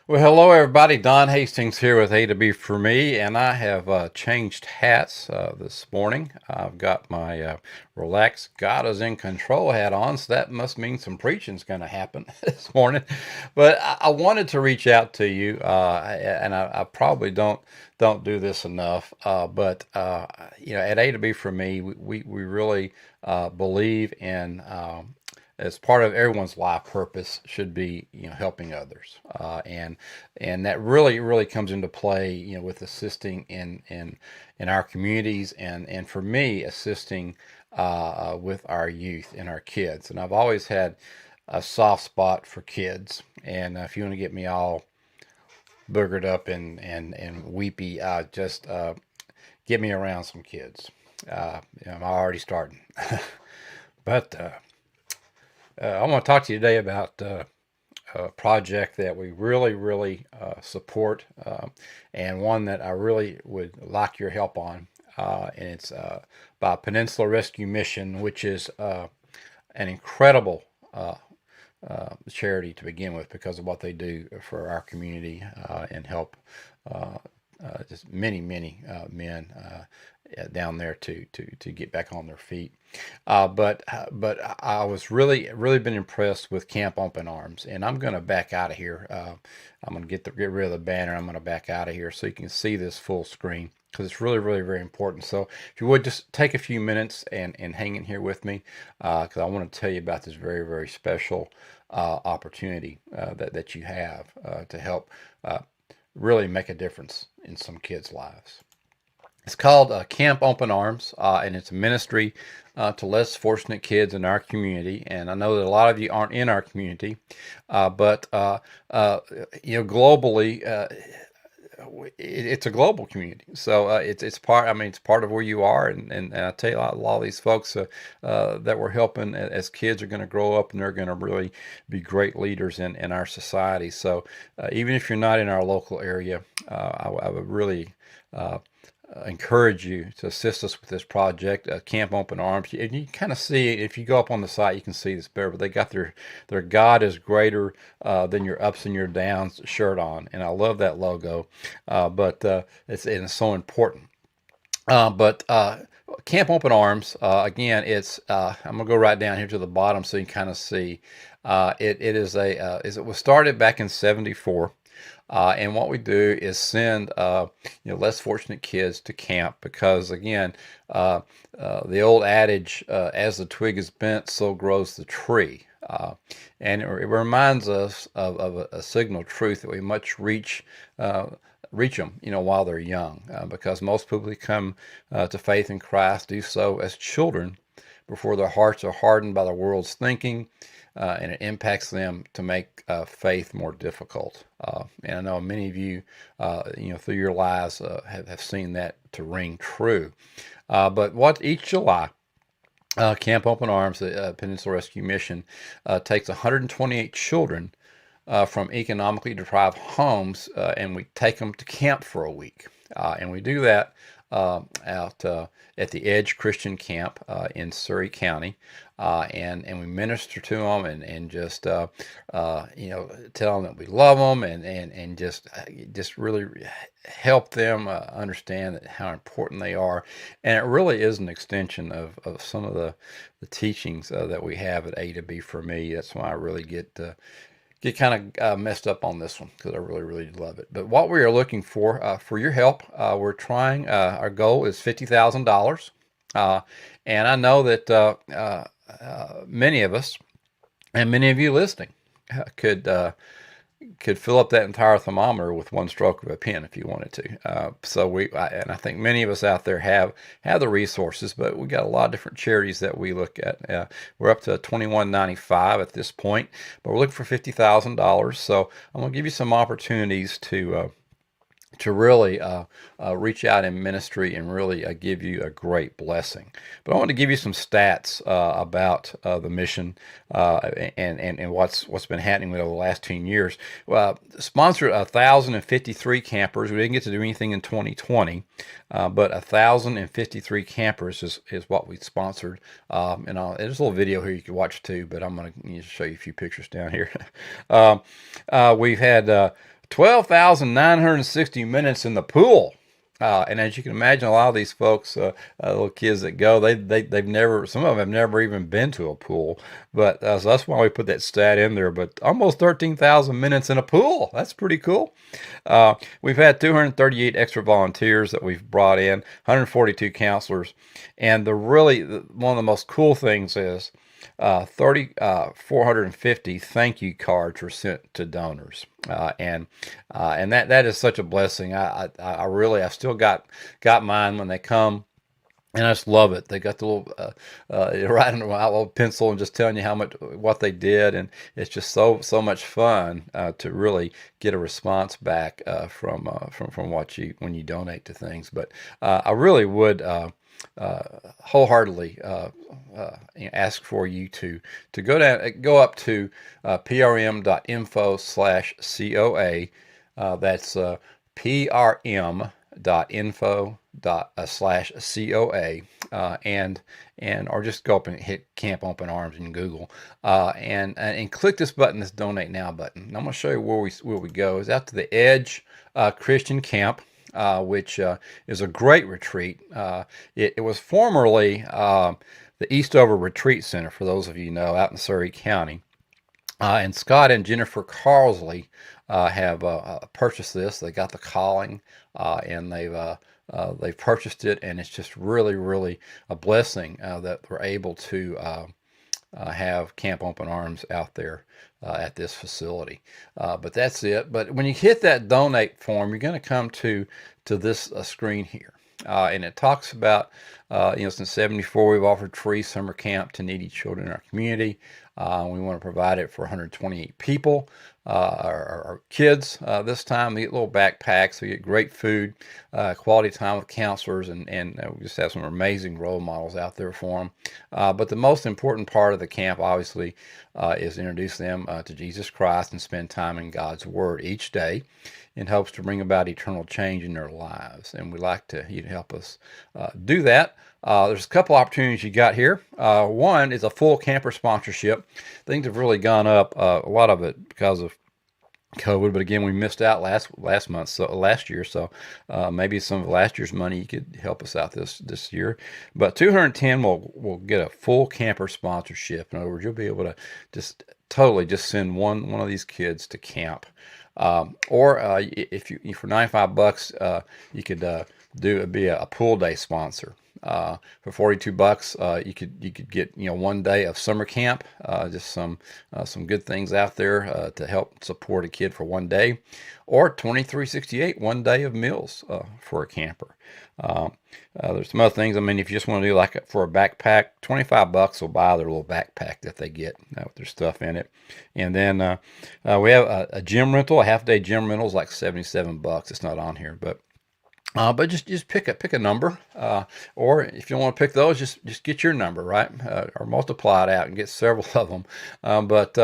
Well, hello everybody. Don Hastings here with A to B for me, and I have changed hats this morning. I've got my relaxed God is in control hat on, so that must mean some preaching's going to happen this morning. But I wanted to reach out to you, and I probably don't do this enough. But at A to B for me, we really believe in. As part of everyone's life purpose should be helping others, and that really comes into play with assisting in our communities, and for me assisting with our youth and our kids. And I've always had a soft spot for kids, and if you want to get me all boogered up and weepy, just get me around some kids. I'm already starting. But I want to talk to you today about a project that we really support, and one that I really would like your help on. And it's by Peninsula Rescue Mission, which is an incredible charity to begin with because of what they do for our community, and help uh, just many men down there to get back on their feet. But I was really been impressed with Camp Open Arms, and I'm going to back out of here. I'm going to get rid of the banner. I'm going to back out of here so you can see this full screen because it's really very important. So if you would just take a few minutes and hang in here with me, because I want to tell you about this very special opportunity that you have to help really make a difference in some kids' lives. It's called Camp Open Arms, and it's a ministry to less fortunate kids in our community. And I know that a lot of you aren't in our community, but globally, it's a global community. So it's part. I mean, it's part of where you are. And I tell you, a lot of these folks that we're helping as kids are going to grow up, and they're going to really be great leaders in our society. So even if you're not in our local area, I would really encourage you to assist us with this project, Camp Open Arms. And you kind of see, if you go up on the site, you can see this better, but they got their God is greater than your ups and your downs shirt on. And I love that logo, but it's so important. But Camp Open Arms, again, I'm going to go right down here to the bottom so you can kind of see. It was started back in '74. And what we do is send less fortunate kids to camp because, again, the old adage, as the twig is bent, so grows the tree. And it reminds us of a signal truth that we must reach them, while they're young, because most people who come to faith in Christ do so as children before their hearts are hardened by the world's thinking, and it impacts them to make faith more difficult. And I know many of you, through your lives, have seen that to ring true. But what each July, Camp Open Arms, the Peninsula Rescue Mission, takes 128 children from economically deprived homes, and we take them to camp for a week. And we do that out at the Edge Christian Camp in Surrey County, and we minister to them and just tell them that we love them and just really help them understand how important they are. And it really is an extension of some of the teachings that we have at A to B for me. That's why I really get kind of messed up on this one because I really love it. But what we are looking for your help, we're trying. Our goal is $50,000, and I know that many of us and many of you listening could fill up that entire thermometer with one stroke of a pen if you wanted to. And I think many of us out there have the resources, but we got a lot of different charities that we look at. We're up to $21.95 at this point, but we're looking for $50,000. So I'm going to give you some opportunities to really reach out in ministry and really give you a great blessing. But I want to give you some stats about the mission and what's been happening over the last 10 years. Sponsored 1,053 campers. We didn't get to do anything in 2020, but 1,053 campers is what we sponsored. And there's a little video here you can watch too, but I'm going to show you a few pictures down here. We've had 12,960 minutes in the pool. And as you can imagine, a lot of these folks, little kids that go, they've never, some of them have never even been to a pool. But so that's why we put that stat in there. But almost 13,000 minutes in a pool. That's pretty cool. We've had 238 extra volunteers that we've brought in, 142 counselors. And one of the most cool things is 450 thank you cards were sent to donors, and that is such a blessing. I still got mine when they come. And I just love it. They got the little writing a little pencil and just telling you how much what they did, and it's just so much fun to really get a response back from what you when you donate to things. But I really would wholeheartedly ask for you to go up to prm.info/COA. That's prm.info/COA, and or just go up and hit Camp Open Arms in Google, and click this button, this Donate Now button. And I'm going to show you where we go. It's out to the Edge Christian Camp, which is a great retreat. It was formerly the Eastover Retreat Center, for those of you who know, out in Surrey County. And Scott and Jennifer Carsley have purchased this. They got the calling, and they've purchased it, and it's just really a blessing that we're able to have Camp Open Arms out there at this facility. But that's it. But when you hit that donate form, you're going to come to this screen here. And it talks about, since '74, we've offered free summer camp to needy children in our community. We want to provide it for 128 people, our kids. This time they get little backpacks, we get great food, quality time with counselors, and we just have some amazing role models out there for them. But the most important part of the camp, obviously, is to introduce them to Jesus Christ and spend time in God's Word each day in hopes to bring about eternal change in their lives. And we'd like you to help us do that. There's a couple opportunities you got here. One is a full camper sponsorship. Things have really gone up, a lot of it because of COVID, but again, we missed out last year, so maybe some of last year's money you could help us out this year. But 210 will get a full camper sponsorship. In other words, you'll be able to just send one of these kids to camp. Or if you for $95, you could be a pool day sponsor. For $42, you could get 1 day of summer camp, just some good things out there to help support a kid for 1 day, or $23.68 1 day of meals for a camper. There's some other things. I mean, if you just want to do like for a backpack, $25 will buy their little backpack that they get with their stuff in it. And then we have a gym rental, a half-day gym rental is like $77. It's not on here, but just pick a number, or if you don't want to pick those, just get your number, right, or multiply it out and get several of them. But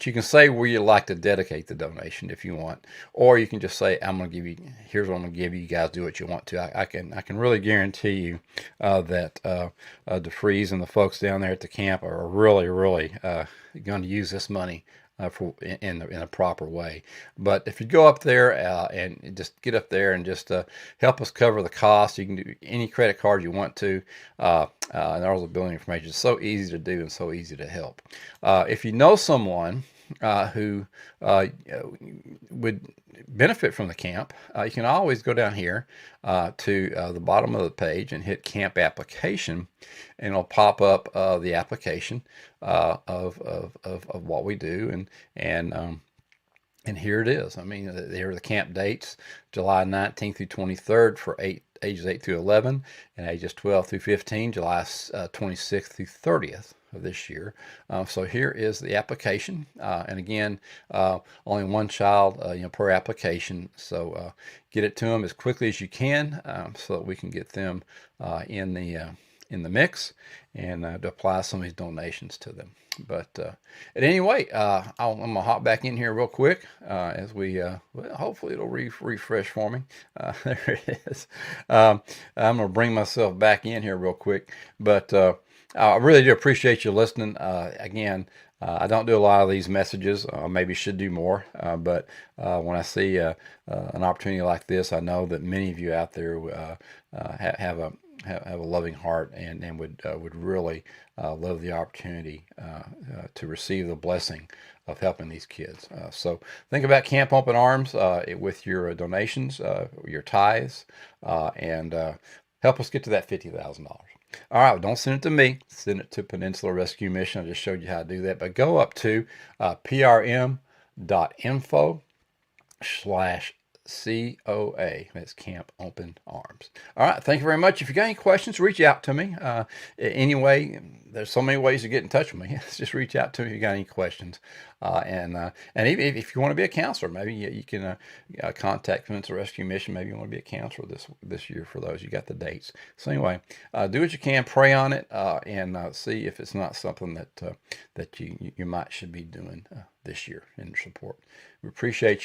you can say where you'd like to dedicate the donation if you want, or you can just say, here's what I'm going to give you. You guys do what you want to. I can really guarantee you that DeFreeze and the folks down there at the camp are really going to use this money in a proper way. But if you go up there and just get up there and just help us cover the cost, you can do any credit card you want to. And there's the billing information. It's so easy to do and so easy to help. If you know someone who would benefit from the camp, you can always go down here to the bottom of the page and hit camp application, and it'll pop up the application of what we do, and here it is. I mean, here are the camp dates: July 19th through 23rd for ages 8 through 11, and ages 12 through 15, July 26th through 30th of this year. So here is the application, and again, only one child per application. So get it to them as quickly as you can, so that we can get them in the mix and to apply some of these donations to them. But at any rate, I'm gonna hop back in here real quick as we hopefully it'll refresh for me. There it is. I'm gonna bring myself back in here real quick, but I really do appreciate you listening. Again, I don't do a lot of these messages. Maybe should do more. But when I see an opportunity like this, I know that many of you out there have a loving heart and would really love the opportunity to receive the blessing of helping these kids. So think about Camp Open Arms with your donations, your tithes, and help us get to that $50,000. All right, well, don't send it to me. Send it to Peninsula Rescue Mission. I just showed you how to do that. But go up to prm.info/COA. That's Camp Open Arms. All right, thank you very much. If you got any questions, reach out to me. Anyway, there's so many ways to get in touch with me. Just reach out to me if you got any questions. And even if you want to be a counselor, maybe you can contact Peninsula Rescue Mission. Maybe you want to be a counselor this year for those. You got the dates. So anyway, do what you can, pray on it, and see if it's not something that you should be doing this year in support. We appreciate you.